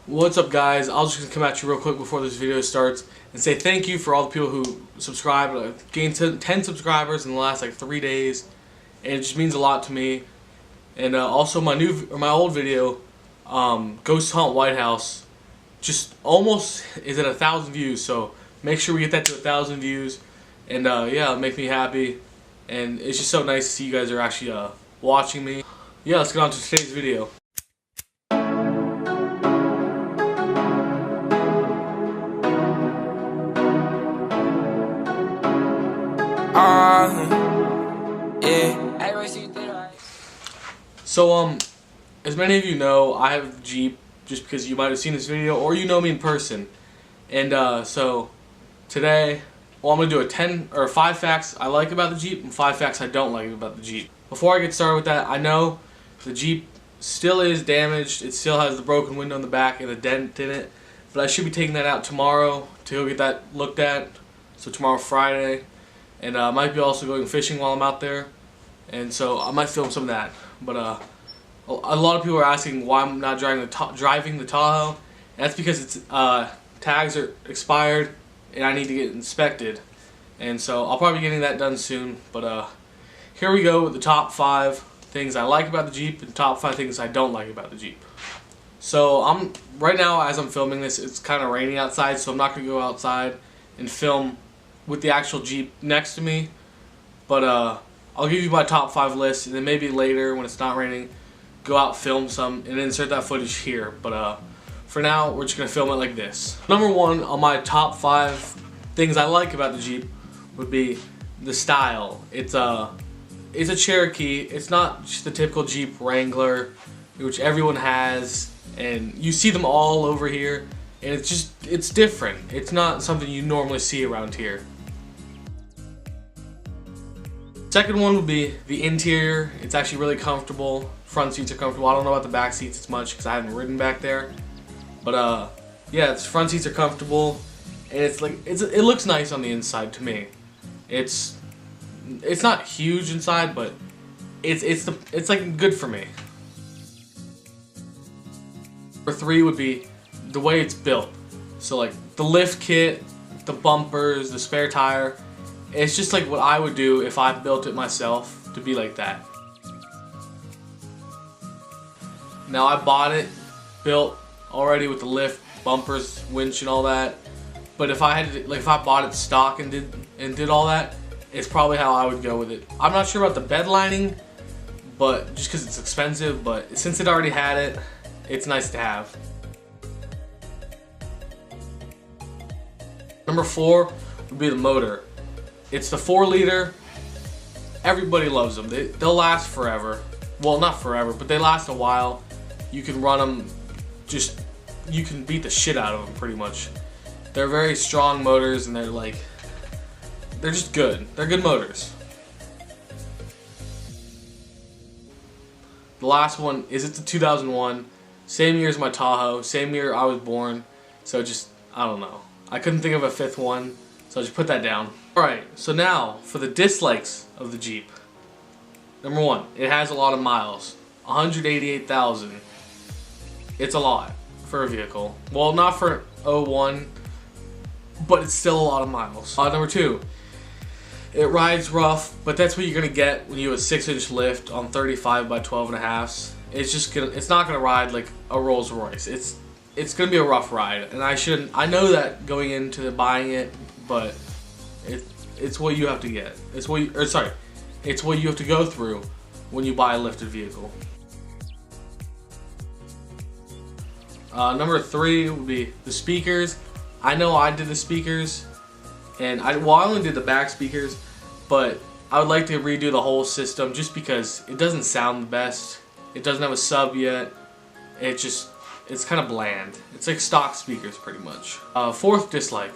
What's up, guys? I was just gonna come at you real quick before this video starts and say thank you for all the people who subscribed. I've gained 10 subscribers in the last like 3 days, and it just means a lot to me. And also my old video, Ghost Hunt White House, just almost is at 1,000 views. So make sure we get that to 1,000 views, and yeah, it'll make me happy. And it's just so nice to see you guys are actually watching me. Yeah, let's get on to today's video. So as many of you know, I have a Jeep just because you might have seen this video or you know me in person. And so today, well, I'm gonna do a 5 facts I like about the Jeep and 5 facts I don't like about the Jeep. Before I get started with that, I know the Jeep still is damaged. It still has the broken window in the back and a dent in it, but I should be taking that out tomorrow to go get that looked at. So tomorrow, Friday. And I might be also going fishing while I'm out there, and so I might film some of that. But a lot of people are asking why I'm not driving the Tahoe. And that's because its tags are expired, and I need to get it inspected. And so I'll probably be getting that done soon. But here we go with the top 5 things I like about the Jeep and top 5 things I don't like about the Jeep. So right now, as I'm filming this, it's kind of raining outside, so I'm not gonna go outside and film with the actual Jeep next to me, but I'll give you my top 5 list, and then maybe later when it's not raining, go out, film some, and insert that footage here. But for now, we're just gonna film it like this. Number 1 on my top 5 things I like about the Jeep would be the style. It's a Cherokee. It's not just the typical Jeep Wrangler, which everyone has, and you see them all over here, and it's different. It's not something you normally see around here. Second one would be the interior. It's actually really comfortable. Front seats are comfortable. I don't know about the back seats as much because I haven't ridden back there. But yeah, its front seats are comfortable, and it looks nice on the inside to me. It's not huge inside, but it's like good for me. Number 3 would be the way it's built. So like the lift kit, the bumpers, the spare tire. It's just like what I would do if I built it myself to be like that. Now I bought it built already with the lift, bumpers, winch, and all that. But if I bought it stock and did all that, it's probably how I would go with it. I'm not sure about the bed lining, but just because it's expensive. But since it already had it, it's nice to have. Number 4 would be the motor. It's the 4-liter. Everybody loves them. They'll last forever. Well, not forever, but they last a while. You can run them, you can beat the shit out of them pretty much. They're very strong motors, and they're just good. They're good motors. The last one is it's a 2001. Same year as my Tahoe. Same year I was born. So I don't know. I couldn't think of a 5th one, so I just put that down. Alright, so now for the dislikes of the Jeep. Number 1, it has a lot of miles. 188,000. It's a lot for a vehicle. Well, not for 01, but it's still a lot of miles. Number 2, it rides rough, but that's what you're gonna get when you have a 6-inch lift on 35 by 12.5s. It's not gonna ride like a Rolls Royce. It's gonna be a rough ride, and I know that going into buying it, but it's what you have to get. It's what you have to go through when you buy a lifted vehicle. Number 3 would be the speakers. I know I did the speakers, and I only did the back speakers, but I would like to redo the whole system just because it doesn't sound the best. It doesn't have a sub yet. It's kind of bland. It's like stock speakers pretty much. 4th dislike.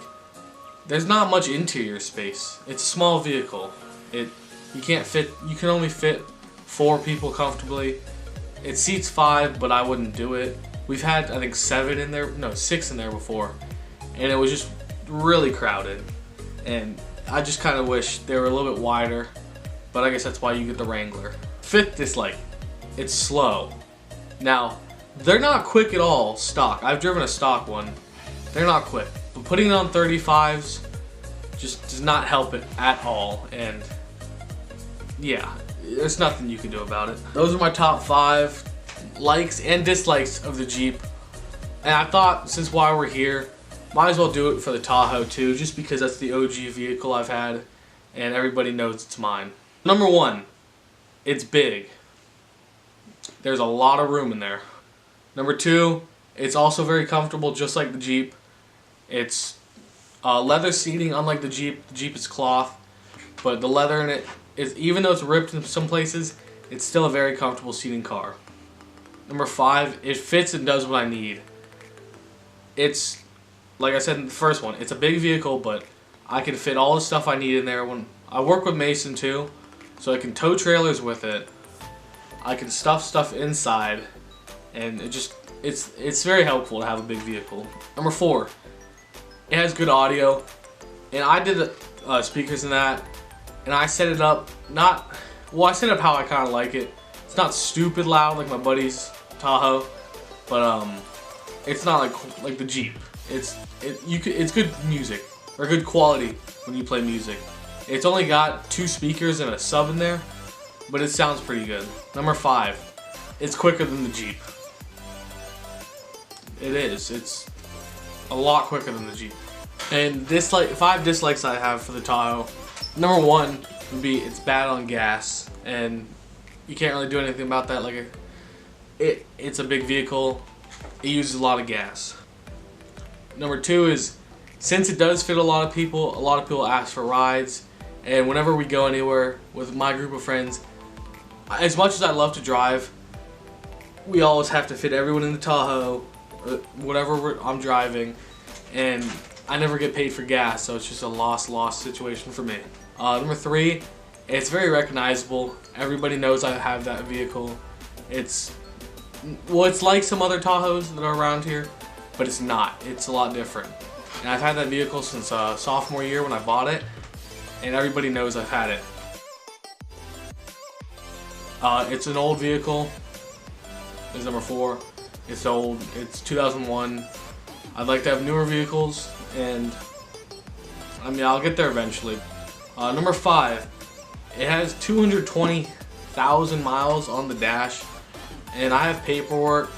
There's not much interior space. It's a small vehicle. You can only fit 4 people comfortably. It seats 5, but I wouldn't do it. We've had, I think, 6 in there before, and it was just really crowded. And I just kind of wish they were a little bit wider, but I guess that's why you get the Wrangler. 5th dislike. It's slow. Now, They're not quick at all, stock. I've driven a stock one. They're not quick. But putting it on 35s just does not help it at all. And yeah, there's nothing you can do about it. Those are my top 5 likes and dislikes of the Jeep. And I thought, since while we're here, might as well do it for the Tahoe too, just because that's the OG vehicle I've had and everybody knows it's mine. Number 1, it's big. There's a lot of room in there. Number 2, it's also very comfortable, just like the Jeep. It's leather seating, unlike the Jeep. The Jeep is cloth, but the leather in it is, even though it's ripped in some places, it's still a very comfortable seating car. Number 5, it fits and does what I need. It's, like I said in the first one, it's a big vehicle, but I can fit all the stuff I need in there. When I work with Mason too, so I can tow trailers with it. I can stuff stuff inside, and it's very helpful to have a big vehicle. Number 4, it has good audio, and I did the speakers in that, and I set it up I set it up how I kind of like it. It's not stupid loud like my buddy's Tahoe, but it's not like the Jeep. It's good music, or good quality when you play music. It's only got 2 speakers and a sub in there, but it sounds pretty good. Number 5, it's quicker than the Jeep. It is. It's a lot quicker than the Jeep. And 5 dislikes I have for the Tahoe. Number 1 would be it's bad on gas, and you can't really do anything about that. Like it's a big vehicle. It uses a lot of gas. Number 2 is, since it does fit a lot of people ask for rides, and whenever we go anywhere with my group of friends, as much as I love to drive, we always have to fit everyone in the Tahoe, or whatever I'm driving, and I never get paid for gas, so it's just a loss situation for me. Number 3, it's very recognizable. Everybody knows I have that vehicle. It's like some other Tahoes that are around here, but it's not. It's a lot different. And I've had that vehicle since sophomore year when I bought it, and everybody knows I've had it. It's an old vehicle. It's number 4. It's old. It's 2001. I'd like to have newer vehicles, and I mean, I'll get there eventually. Number 5, it has 220,000 miles on the dash, and I have paperwork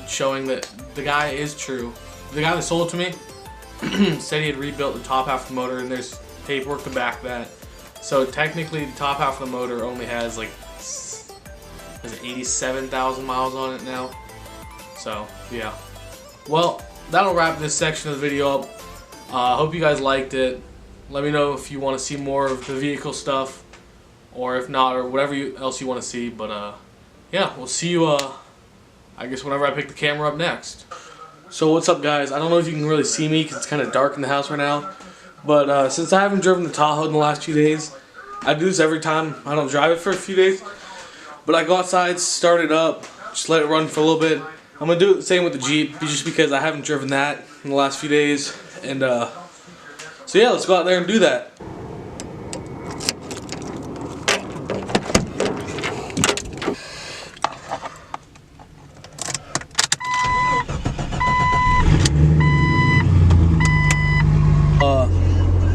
showing that the guy is true. The guy that sold it to me said he had rebuilt the top half of the motor, and there's paperwork to back that. So technically, the top half of the motor only has like 87,000 miles on it now. So yeah. Well, that'll wrap this section of the video up. Hope you guys liked it. Let me know if you want to see more of the vehicle stuff, or if not, or whatever else you want to see. But yeah, we'll see you I guess whenever I pick the camera up next. So what's up, guys? I don't know if you can really see me because it's kind of dark in the house right now, but since I haven't driven the Tahoe in the last few days, I do this every time I don't drive it for a few days, but I go outside, start it up, just let it run for a little bit. I'm gonna do it the same with the Jeep, just because I haven't driven that in the last few days. And so yeah, let's go out there and do that.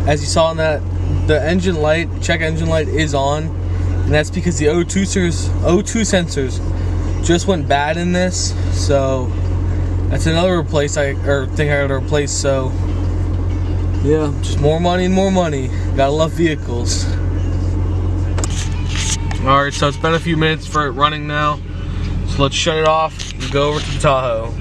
As you saw in that, the check engine light is on, and that's because the O2 sensors just went bad in this. So that's another thing I gotta replace. So yeah, just more money and more money. Gotta love vehicles. Alright, so it's been a few minutes for it running now, so let's shut it off and go over to the Tahoe.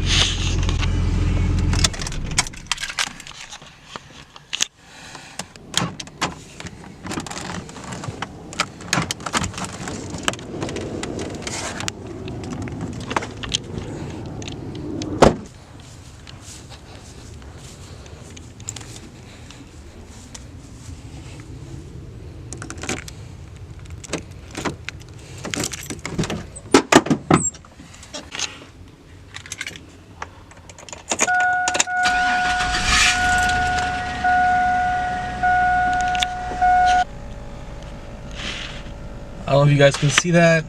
I don't know if you guys can see that.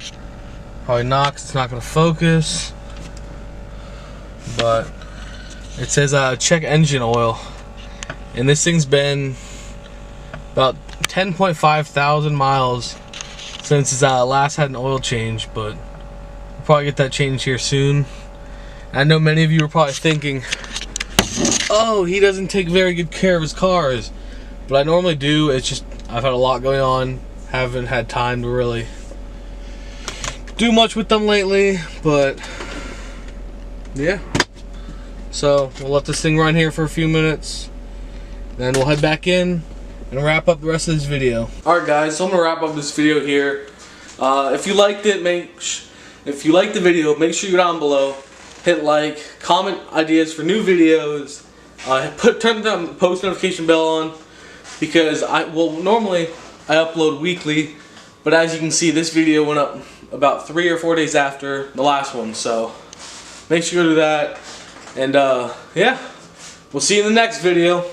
Probably not, 'cause it's not going to focus. but it says check engine oil, and this thing's been about 10.5 thousand miles since it's last had an oil change, but we'll probably get that changed here soon. I know many of you are probably thinking, oh, he doesn't take very good care of his cars, but I normally do. It's just I've had a lot going on, haven't had time to really do much with them lately, but yeah. So we'll let this thing run here for a few minutes, then we'll head back in and wrap up the rest of this video. Alright guys, so I'm gonna wrap up this video here. If you liked it, if you liked the video, make sure you go down below, hit like, comment ideas for new videos, turn the post notification bell on, because normally I upload weekly, but as you can see, this video went up about 3 or 4 days after the last one, so make sure you do that. And yeah, we'll see you in the next video.